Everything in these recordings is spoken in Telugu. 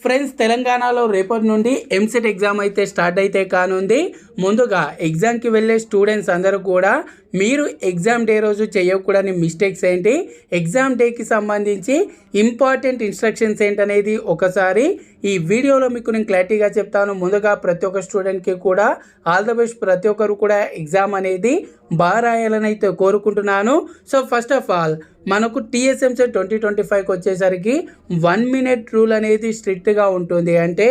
ఫ్రెండ్స్, తెలంగాణలో రేపటి నుండి ఎంసెట్ ఎగ్జామ్ అయితే స్టార్ట్ అయితే కానుంది. ముందుగా ఎగ్జామ్కి వెళ్ళే స్టూడెంట్స్ అందరూ కూడా మీరు ఎగ్జామ్ డే రోజు చేయకూడని మిస్టేక్స్ ఏంటి, ఎగ్జామ్ డేకి సంబంధించి ఇంపార్టెంట్ ఇన్స్ట్రక్షన్స్ ఏంటనేది ఒకసారి ఈ వీడియోలో మీకు నేను క్లారిటీగా చెప్తాను. ముందుగా ప్రతి ఒక్క స్టూడెంట్కి కూడా ఆల్ ద బెస్ట్. ప్రతి ఒక్కరు కూడా ఎగ్జామ్ అనేది బాగా రాయాలని అయితే కోరుకుంటున్నాను. సో ఫస్ట్ ఆఫ్ ఆల్ మనకు టీఎస్ఎంసెట్ 2025కి వచ్చేసరికి 1 మినిట్ రూల్ అనేది స్ట్రిక్ట్గా ఉంటుంది. అంటే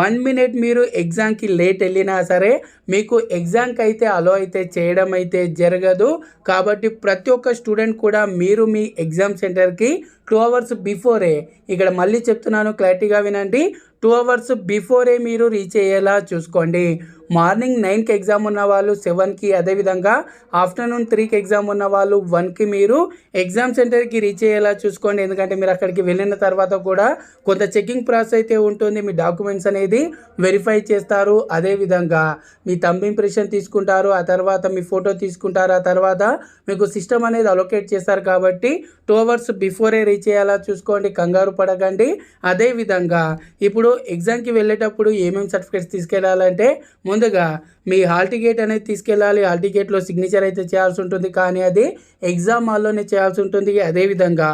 1 మినిట్ మీరు ఎగ్జామ్కి లేట్ వెళ్ళినా సరే మీకు ఎగ్జామ్కి అయితే అలో అయితే చేయడం అయితే జరగదు. కాబట్టి ప్రతి ఒక్క స్టూడెంట్ కూడా మీరు మీ ఎగ్జామ్ సెంటర్కి 2 అవర్స్ బిఫోరే, ఇక్కడ మళ్ళీ చెప్తున్నాను క్లారిటీగా వినండి, 2 అవర్స్ బిఫోరే మీరు రీచ్ అయ్యేలా చూసుకోండి. మార్నింగ్ 9కి ఎగ్జామ్ ఉన్న వాళ్ళు 7కి, అదేవిధంగా ఆఫ్టర్నూన్ 3కి ఎగ్జామ్ ఉన్న వాళ్ళు 1కి మీరు ఎగ్జామ్ సెంటర్కి రీచ్ అయ్యేలా చూసుకోండి. ఎందుకంటే మీరు అక్కడికి వెళ్ళిన తర్వాత కూడా కొంత చెకింగ్ ప్రాసెస్ అయితే ఉంటుంది. మీ డాక్యుమెంట్స్ అనేది వెరిఫై చేస్తారు, అదేవిధంగా మీ థంబ్ ఇంప్రెషన్ తీసుకుంటారు, ఆ తర్వాత మీ ఫోటో తీసుకుంటారు, ఆ తర్వాత మీకు సిస్టమ్ అనేది అలొకేట్ చేస్తారు. కాబట్టి 2 అవర్స్ బిఫోరే రీచ్ అయ్యేలా చూసుకోండి, కంగారు పడకండి. అదేవిధంగా ఇప్పుడు ఎగ్జామ్కి వెళ్ళేటప్పుడు ఏమేమి సర్టిఫికేట్స్ తీసుకెళ్ళాలంటే ముందుగా మీ హాల్ టికెట్ అనేది తీసుకెళ్ళాలి. హాల్ టికెట్లో సిగ్నేచర్ అయితే చేయాల్సి ఉంటుంది, కానీ అది ఎగ్జామ్ హాల్లోనే చేయాల్సి ఉంటుంది. అదేవిధంగా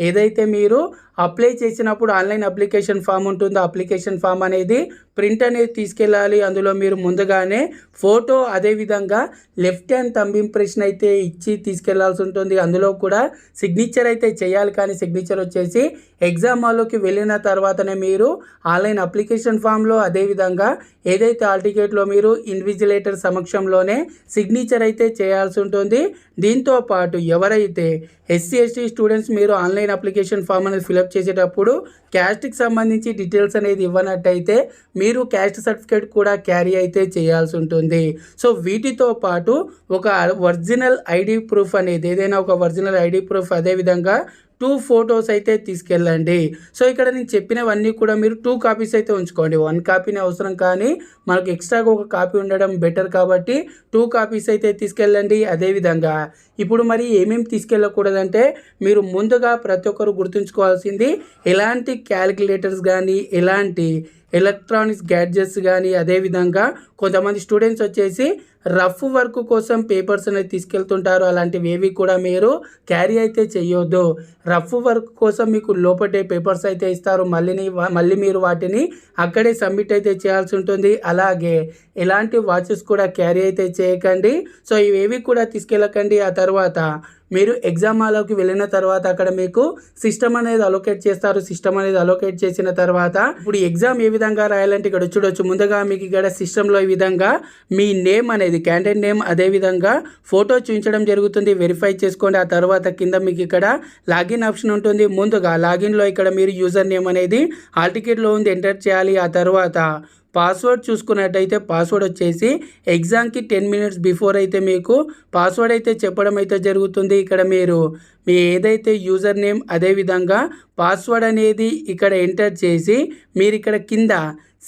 ఏదైతే మీరు అప్లై చేసినప్పుడు ఆన్లైన్ అప్లికేషన్ ఫామ్ ఉంటుందో అప్లికేషన్ ఫామ్ అనేది ప్రింట్ అనేది తీసుకెళ్ళాలి. అందులో మీరు ముందుగానే ఫోటో, అదేవిధంగా లెఫ్ట్ హ్యాండ్ థంబ్ ఇంప్రెషన్ అయితే ఇచ్చి తీసుకెళ్లాల్సి ఉంటుంది. అందులో కూడా సిగ్నేచర్ అయితే చేయాలి, కానీ సిగ్నేచర్ వచ్చేసి ఎగ్జామ్ హాల్లోకి వెళ్ళిన తర్వాతనే మీరు ఆన్లైన్ అప్లికేషన్ ఫామ్లో, అదేవిధంగా ఏదైతే హాల్ టికెట్లో మీరు ఇన్విజిలేటర్ సమక్షంలోనే సిగ్నేచర్ అయితే చేయాల్సి ఉంటుంది. దీంతో పాటు ఎవరైతే ఎస్సీ ఎస్టీ స్టూడెంట్స్ మీరు ఆన్లైన్ అప్లికేషన్ ఫామ్ అనేది ఫిలప్ చేసేటప్పుడు క్యాస్ట్కి సంబంధించి డీటెయిల్స్ అనేది ఇవ్వనట్టయితే మీరు క్యాస్ట్ సర్టిఫికేట్ కూడా క్యారీ అయితే చేయాల్సి ఉంటుంది. సో వీటితో పాటు ఒక ఒరిజినల్ ఐడి ప్రూఫ్ అనేది, ఏదైనా ఒక ఒరిజినల్ ఐడి ప్రూఫ్, అదేవిధంగా 2 ఫొటోస్ అయితే తీసుకెళ్ళండి. సో ఇక్కడ నేను చెప్పినవన్నీ కూడా మీరు 2 కాపీస్ అయితే ఉంచుకోండి. 1 కాపీనే అవసరం, కానీ మనకు ఎక్స్ట్రాగా ఒక కాపీ ఉండడం బెటర్ కాబట్టి 2 కాపీస్ అయితే తీసుకెళ్ళండి. అదేవిధంగా ఇప్పుడు మరి ఏమేమి తీసుకెళ్ళకూడదంటే మీరు ముందుగా ప్రతి ఒక్కరు గుర్తుంచుకోవాల్సింది, ఎలాంటి క్యాలిక్యులేటర్స్ కానీ, ఎలాంటి ఎలక్ట్రానిక్స్ గ్యాడ్జెట్స్ కానీ, అదేవిధంగా కొంతమంది స్టూడెంట్స్ వచ్చేసి రఫ్ వర్క్ కోసం పేపర్స్ అనేది తీసుకెళ్తుంటారు. అలాంటివి ఏవి కూడా మీరు క్యారీ అయితే చేయొద్దు. రఫ్ వర్క్ కోసం మీకు లోపటే పేపర్స్ అయితే ఇస్తారు, మళ్ళీ మీరు వాటిని అక్కడే సబ్మిట్ అయితే చేయాల్సి ఉంటుంది. అలాగే ఎలాంటి వాచెస్ కూడా క్యారీ అయితే చేయకండి. సో ఇవేవి కూడా తీసుకెళ్ళకండి. ఆ తర్వాత మీరు ఎగ్జామ్ హాల్లోకి వెళ్ళిన తర్వాత అక్కడ మీకు సిస్టమ్ అనేది అలొకేట్ చేస్తారు. సిస్టమ్ అనేది అలొకేట్ చేసిన తర్వాత ఇప్పుడు ఎగ్జామ్ ఏ విధంగా రాయాలంటే ఇక్కడ చూడొచ్చు. ముందుగా మీకు ఇక్కడ సిస్టంలో ఈ విధంగా మీ నేమ్ అనేది, క్యాండిడేట్ నేమ్, అదేవిధంగా ఫోటో చూపించడం జరుగుతుంది. వెరిఫై చేసుకోండి. ఆ తర్వాత కింద మీకు ఇక్కడ లాగిన్ ఆప్షన్ ఉంటుంది. ముందుగా లాగిన్లో ఇక్కడ మీరు యూజర్ నేమ్ అనేది హాల్ టికెట్లో ఉంది, ఎంటర్ చేయాలి. ఆ తర్వాత పాస్వర్డ్ చూసుకున్నట్టయితే పాస్వర్డ్ వచ్చేసి ఎగ్జామ్కి 10 మినిట్స్ బిఫోర్ అయితే మీకు పాస్వర్డ్ అయితే చెప్పడం అయితే జరుగుతుంది. ఇక్కడ మీరు మీ ఏదైతే యూజర్ నేమ్, అదేవిధంగా పాస్వర్డ్ అనేది ఇక్కడ ఎంటర్ చేసి మీరు ఇక్కడ కింద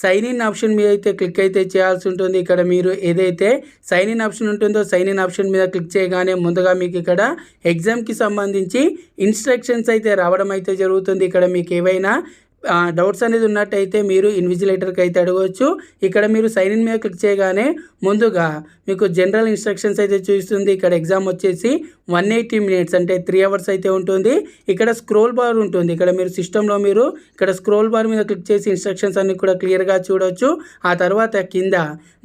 సైన్ ఇన్ ఆప్షన్ మీద అయితే క్లిక్ అయితే చేయాల్సి ఉంటుంది. ఇక్కడ మీరు ఏదైతే సైన్ ఇన్ ఆప్షన్ ఉంటుందో సైన్ ఇన్ ఆప్షన్ మీద క్లిక్ చేయగానే ముందుగా మీకు ఇక్కడ ఎగ్జామ్కి సంబంధించి ఇన్స్ట్రక్షన్స్ అయితే రావడం అయితే జరుగుతుంది. ఇక్కడ మీకు ఏవైనా డౌట్స్ అనేది ఉన్నట్టయితే మీరు ఇన్విజిలేటర్కి అయితే అడగవచ్చు. ఇక్కడ మీరు సైన్ ఇన్ మీద క్లిక్ చేయగానే ముందుగా మీకు జనరల్ ఇన్స్ట్రక్షన్స్ అయితే చూపిస్తుంది. ఇక్కడ ఎగ్జామ్ వచ్చేసి 180 మినిట్స్ అంటే 3 అవర్స్ అయితే ఉంటుంది. ఇక్కడ స్క్రోల్ బార్ ఉంటుంది. ఇక్కడ మీరు సిస్టంలో మీరు ఇక్కడ స్క్రోల్ బార్ మీద క్లిక్ చేసి ఇన్స్ట్రక్షన్స్ అన్ని కూడా క్లియర్గా చూడవచ్చు. ఆ తర్వాత కింద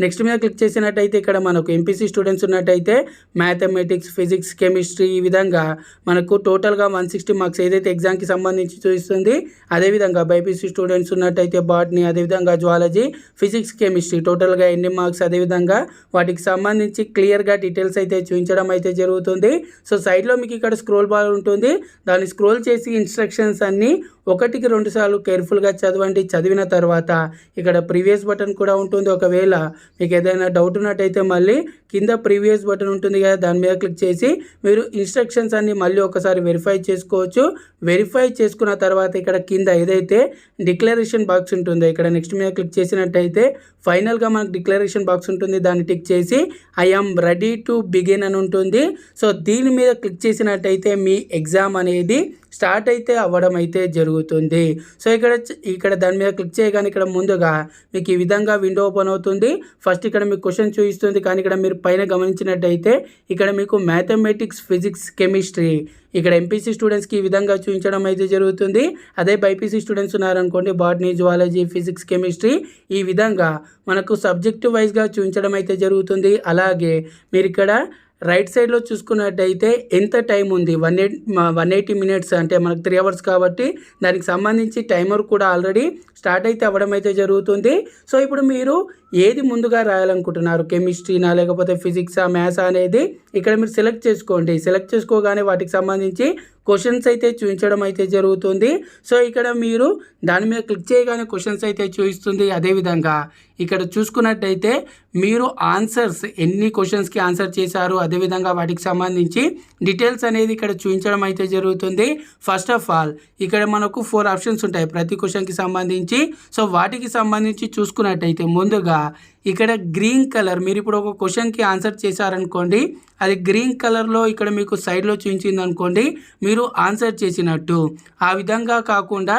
నెక్స్ట్ మీద క్లిక్ చేసినట్టయితే ఇక్కడ మనకు ఎంపీసీ స్టూడెంట్స్ ఉన్నట్టయితే మ్యాథమెటిక్స్, ఫిజిక్స్, కెమిస్ట్రీ, ఈ విధంగా మనకు టోటల్గా 160 మార్క్స్ ఏదైతే ఎగ్జామ్కి సంబంధించి చూపిస్తుంది. అదేవిధంగా బైపీసీ స్టూడెంట్స్ ఉన్నట్టయితే బాటనీ, అదేవిధంగా జువాలజీ, ఫిజిక్స్, కెమిస్ట్రీ టోటల్గా ఎన్ని మార్క్స్, అదేవిధంగా వాటికి సంబంధించి క్లియర్గా డీటెయిల్స్ అయితే చూపించడం అయితే జరుగుతుంది. సో సైడ్లో మీకు ఇక్కడ స్క్రోల్ బార్ ఉంటుంది. దాన్ని స్క్రోల్ చేసి ఇన్స్ట్రక్షన్స్ అన్నీ 1కి 2 సార్లు కేర్ఫుల్గా చదవండి. చదివిన తర్వాత ఇక్కడ ప్రీవియస్ బటన్ కూడా ఉంటుంది. ఒకవేళ మీకు ఏదైనా డౌట్ ఉన్నట్టయితే మళ్ళీ కింద ప్రీవియస్ బటన్ ఉంటుంది కదా, దాని మీద క్లిక్ చేసి మీరు ఇన్స్ట్రక్షన్స్ అన్ని మళ్ళీ ఒకసారి వెరిఫై చేసుకోవచ్చు. వెరిఫై చేసుకున్న తర్వాత ఇక్కడ కింద ఏదైతే డిక్లరేషన్ బాక్స్ ఉంటుందో ఇక్కడ నెక్స్ట్ మీద క్లిక్ చేసినట్టయితే ఫైనల్గా మనకు డిక్లరేషన్ బాక్స్ ఉంటుంది. దాన్ని టిక్ చేసి I am ready to begin అని ఉంటుంది. సో దీని మీద క్లిక్ చేసినట్టయితే మీ ఎగ్జామ్ అనేది స్టార్ట్ అయితే అవ్వడం అయితే జరుగుతుంది. సో ఇక్కడ దాని మీద క్లిక్ చేయగానే ఇక్కడ ముందుగా మీకు ఈ విధంగా విండో ఓపెన్ అవుతుంది. ఫస్ట్ ఇక్కడ మీకు క్వశ్చన్ చూపిస్తుంది, కానీ ఇక్కడ మీరు పైన గమనించినట్టయితే ఇక్కడ మీకు మ్యాథమెటిక్స్, ఫిజిక్స్, కెమిస్ట్రీ ఇక్కడ ఎంపీసీ స్టూడెంట్స్కి ఈ విధంగా చూపించడం అయితే జరుగుతుంది. అదే బైపీసీ స్టూడెంట్స్ ఉన్నారనుకోండి, బాటనీ, జువాలజీ, ఫిజిక్స్, కెమిస్ట్రీ ఈ విధంగా మనకు సబ్జెక్టు వైజ్గా చూపించడం అయితే జరుగుతుంది. అలాగే మీరు ఇక్కడ రైట్ సైడ్లో చూసుకున్నట్టయితే ఎంత టైం ఉంది, 180 మినిట్స్ అంటే మనకు 3 అవర్స్ కాబట్టి దానికి సంబంధించి టైమర్ కూడా ఆల్రెడీ స్టార్ట్ అయితే అవ్వడం అయితే జరుగుతుంది. సో ఇప్పుడు మీరు ఏది ముందుగా రాయాలనుకుంటున్నారు, కెమిస్ట్రీనా లేకపోతే ఫిజిక్సా, మ్యాథ్సా అనేది ఇక్కడ మీరు సెలెక్ట్ చేసుకోండి. సెలెక్ట్ చేసుకోగానే వాటికి సంబంధించి క్వశ్చన్స్ అయితే చూపించడం అయితే జరుగుతుంది. సో ఇక్కడ మీరు దాని మీద క్లిక్ చేయగానే క్వశ్చన్స్ అయితే చూపిస్తుంది. అదేవిధంగా ఇక్కడ చూసుకున్నట్టయితే మీరు ఆన్సర్స్ ఎన్ని క్వశ్చన్స్కి ఆన్సర్ చేశారు, అదేవిధంగా వాటికి సంబంధించి డీటెయిల్స్ అనేది ఇక్కడ చూపించడం అయితే జరుగుతుంది. ఫస్ట్ ఆఫ్ ఆల్ ఇక్కడ మనకు 4 ఆప్షన్స్ ఉంటాయి ప్రతి క్వశ్చన్కి సంబంధించి. సో వాటికి సంబంధించి చూసుకున్నట్టయితే ముందుగా ఇక్కడ గ్రీన్ కలర్, మీరు ఇప్పుడు ఒక క్వశ్చన్కి ఆన్సర్ చేశారనుకోండి, అది గ్రీన్ కలర్లో ఇక్కడ మీకు సైడ్లో చూపించింది అనుకోండి, మీరు ఆన్సర్ చేసినట్టు. ఆ విధంగా కాకుండా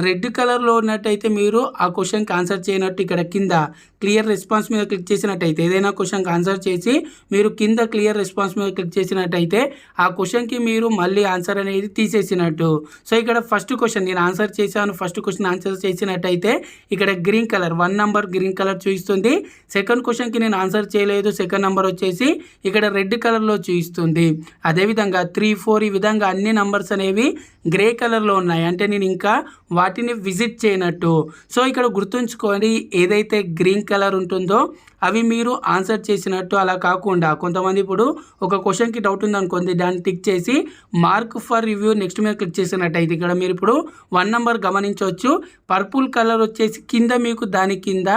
రెడ్ కలర్లో ఉన్నట్టయితే మీరు ఆ క్వశ్చన్కి ఆన్సర్ చేయనట్టు. ఇక్కడ కింద క్లియర్ రెస్పాన్స్ మీద క్లిక్ చేసినట్టయితే, ఏదైనా క్వశ్చన్కి ఆన్సర్ చేసి మీరు కింద క్లియర్ రెస్పాన్స్ మీద క్లిక్ చేసినట్టయితే ఆ క్వశ్చన్కి మీరు మళ్ళీ ఆన్సర్ అనేది తీసేసినట్టు. సో ఇక్కడ ఫస్ట్ క్వశ్చన్ నేను ఆన్సర్ చేశాను, ఫస్ట్ క్వశ్చన్ ఆన్సర్ చేసినట్టయితే ఇక్కడ green colour 1 number green colour చూపిస్తుంది. సెకండ్ క్వశ్చన్కి నేను ఆన్సర్ చేయలేదు, సెకండ్ నెంబర్ వచ్చేసి ఇక్కడ రెడ్ కలర్లో చూపిస్తుంది. అదేవిధంగా 3, 4 ఈ విధంగా అన్ని నంబర్స్ అనేవి గ్రే కలర్లో ఉన్నాయి, అంటే నేను ఇంకా వాటిని విజిట్ చేయనట్టు. సో ఇక్కడ గుర్తుంచుకోండి, ఏదైతే గ్రీన్ కలర్ ఉంటుందో అవి మీరు ఆన్సర్ చేసినట్టు. అలా కాకుండా కొంతమంది ఇప్పుడు ఒక క్వశ్చన్కి డౌట్ ఉందనుకోండి, దాన్ని టిక్ చేసి మార్క్ ఫర్ రివ్యూ నెక్స్ట్ మీద క్లిక్ చేసినట్టయితే ఇక్కడ మీరు ఇప్పుడు 1 నెంబర్ గమనించవచ్చు, పర్పుల్ కలర్ వచ్చేసి కింద మీకు దాని కింద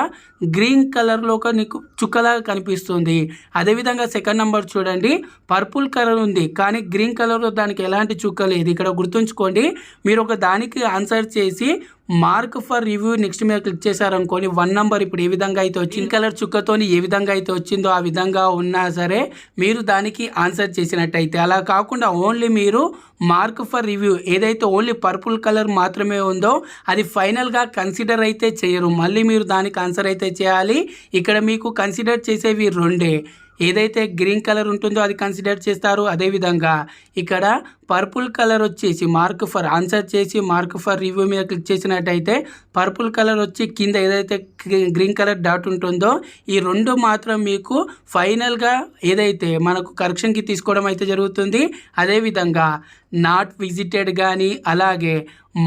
గ్రీన్ కలర్లో ఒక నీకు చుక్కలాగా కనిపిస్తుంది. అదేవిధంగా సెకండ్ నెంబర్ చూడండి, పర్పుల్ కలర్ ఉంది కానీ గ్రీన్ కలర్లో దానికి ఎలాంటి చుక్క లేదు. ఇక్కడ గుర్తుంచుకోండి, మీరు ఒక దానికి ఆన్సర్ చేసి మార్క్ ఫర్ రివ్యూ నెక్స్ట్ మీద క్లిక్ చేశారనుకోని 1 నెంబర్ ఇప్పుడు ఏ విధంగా అయితే వచ్చింది, కలర్ చుక్కతోని ఏ విధంగా అయితే వచ్చిందో ఆ విధంగా ఉన్నా సరే మీరు దానికి ఆన్సర్ చేసినట్టయితే. అలా కాకుండా ఓన్లీ మీరు మార్క్ ఫర్ రివ్యూ ఏదైతే ఓన్లీ పర్పుల్ కలర్ మాత్రమే ఉందో అది ఫైనల్గా కన్సిడర్ అయితే చేయరు, మళ్ళీ మీరు దానికి ఆన్సర్ అయితే చేయాలి. ఇక్కడ మీకు కన్సిడర్ చేసేవి 2, ఏదైతే గ్రీన్ కలర్ ఉంటుందో అది కన్సిడర్ చేస్తారు. అదేవిధంగా ఇక్కడ పర్పుల్ కలర్ వచ్చేసి మార్క్ ఫర్ ఆన్సర్ చేసి మార్క్ ఫర్ రివ్యూ మీద క్లిక్ చేసినట్టయితే పర్పుల్ కలర్ వచ్చి కింద ఏదైతే గ్రీన్ కలర్ డాట్ ఉంటుందో ఈ 2 మాత్రం మీకు ఫైనల్గా ఏదైతే మనకు కరెక్షన్కి తీసుకోవడం అయితే జరుగుతుంది. అదేవిధంగా నాట్ విజిటెడ్ కానీ అలాగే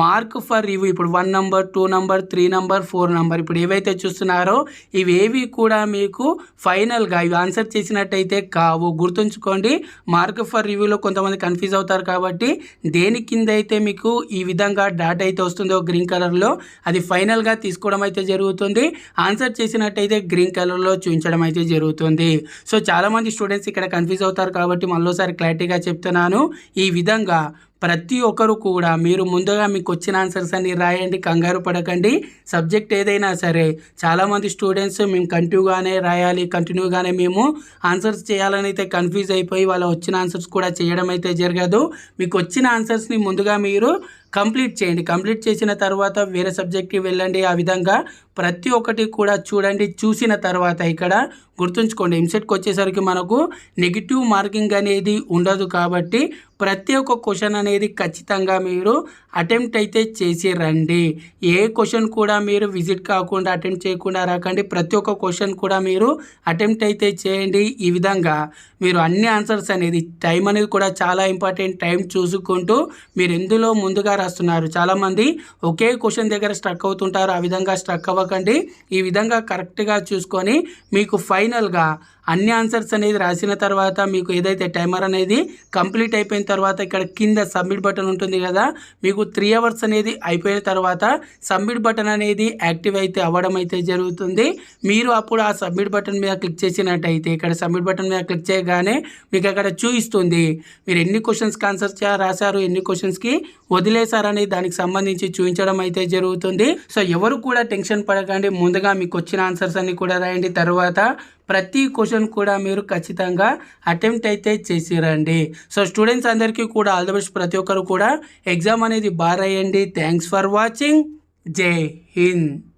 మార్క్ ఫర్ రివ్యూ ఇప్పుడు 1 నెంబర్, 2 నెంబర్, 3 నెంబర్, 4 నెంబర్ ఇప్పుడు ఏవైతే చూస్తున్నారో ఇవేవి కూడా మీకు ఫైనల్గా ఇవి ఆన్సర్ చేసినట్టయితే కావు. గుర్తుంచుకోండి, మార్క్ ఫర్ రివ్యూలో కొంతమంది కన్ఫ్యూజ్ అవుతారు కాబట్టి దేని కింద అయితే మీకు ఈ విధంగా డాట్ అయితే వస్తుందో గ్రీన్ కలర్లో అది ఫైనల్గా తీసుకోవడం అయితే జరుగుతుంది. ఆన్సర్ చేసినట్టయితే గ్రీన్ కలర్లో చూపించడం అయితే జరుగుతుంది. సో చాలామంది స్టూడెంట్స్ ఇక్కడ కన్ఫ్యూజ్ అవుతారు కాబట్టి మళ్ళీసారి క్లారిటీగా చెప్తున్నాను. ఈ విధంగా ప్రతి ఒక్కరు కూడా మీరు ముందుగా మీకు వచ్చిన ఆన్సర్స్ అన్ని రాయండి, కంగారు పడకండి. సబ్జెక్ట్ ఏదైనా సరే చాలామంది స్టూడెంట్స్ మేము కంటిన్యూగానే మేము ఆన్సర్స్ చేయాలని అయితే కన్ఫ్యూజ్ అయిపోయి వాళ్ళ వచ్చిన ఆన్సర్స్ కూడా చేయడం అయితే జరగదు. మీకు వచ్చిన ఆన్సర్స్ని ముందుగా మీరు కంప్లీట్ చేయండి. కంప్లీట్ చేసిన తర్వాత వేరే సబ్జెక్ట్కి వెళ్ళండి. ఆ విధంగా ప్రతి ఒక్కటి కూడా చూడండి. చూసిన తర్వాత ఇక్కడ గుర్తుంచుకోండి, ఎంసెట్కి వచ్చేసరికి మనకు నెగిటివ్ మార్కింగ్ అనేది ఉండదు కాబట్టి ప్రతి ఒక్క క్వశ్చన్ అనేది ఖచ్చితంగా మీరు అటెంప్ట్ అయితే చేసి రండి. ఏ క్వశ్చన్ కూడా మీరు విజిట్ కాకుండా అటెంప్ట్ చేయకుండా రాకండి. ప్రతి ఒక్క క్వశ్చన్ కూడా మీరు అటెంప్ట్ అయితే చేయండి. ఈ విధంగా మీరు అన్ని ఆన్సర్స్ అనేది టైం అనేది కూడా చాలా ఇంపార్టెంట్. టైం చూసుకుంటూ మీరు ఎందులో ముందుగా రాస్తున్నారు. చాలామంది ఒకే క్వశ్చన్ దగ్గర స్ట్రక్ అవుతుంటారు. ఆ విధంగా స్ట్రక్ అవ్వకండి. ఈ విధంగా కరెక్ట్గా చూసుకొని మీకు ఫైనల్గా అన్ని ఆన్సర్స్ అనేది రాసిన తర్వాత మీకు ఏదైతే టైమర్ అనేది కంప్లీట్ అయిపోయిన తర్వాత ఇక్కడ కింద సబ్మిట్ బటన్ ఉంటుంది కదా, మీకు 3 అవర్స్ అనేది అయిపోయిన తర్వాత సబ్మిట్ బటన్ అనేది యాక్టివ్ అయితే అవ్వడం అయితే జరుగుతుంది. మీరు అప్పుడు ఆ సబ్మిట్ బటన్ మీద క్లిక్ చేసినట్టయితే ఇక్కడ సబ్మిట్ బటన్ మీద క్లిక్ చేయగానే మీకు అక్కడ చూపిస్తుంది మీరు ఎన్ని క్వశ్చన్స్కి ఆన్సర్ రాశారు, ఎన్ని క్వశ్చన్స్కి వదిలేశారని దానికి సంబంధించి చూపించడం అయితే జరుగుతుంది. సో ఎవరు కూడా టెన్షన్ పడకండి, ముందుగా మీకు వచ్చిన ఆన్సర్స్ అన్ని కూడా రాయండి. తర్వాత ప్రతి క్వశ్చన్ కూడా మీరు ఖచ్చితంగా అటెంప్ట్ అయితే చేసిరండి. సో స్టూడెంట్స్ అందరికీ కూడా ఆల్ ది బెస్ట్. ప్రతి ఒక్కరు కూడా ఎగ్జామ్ అనేది బాగా రాయండి. Thanks for watching. జై హింద్.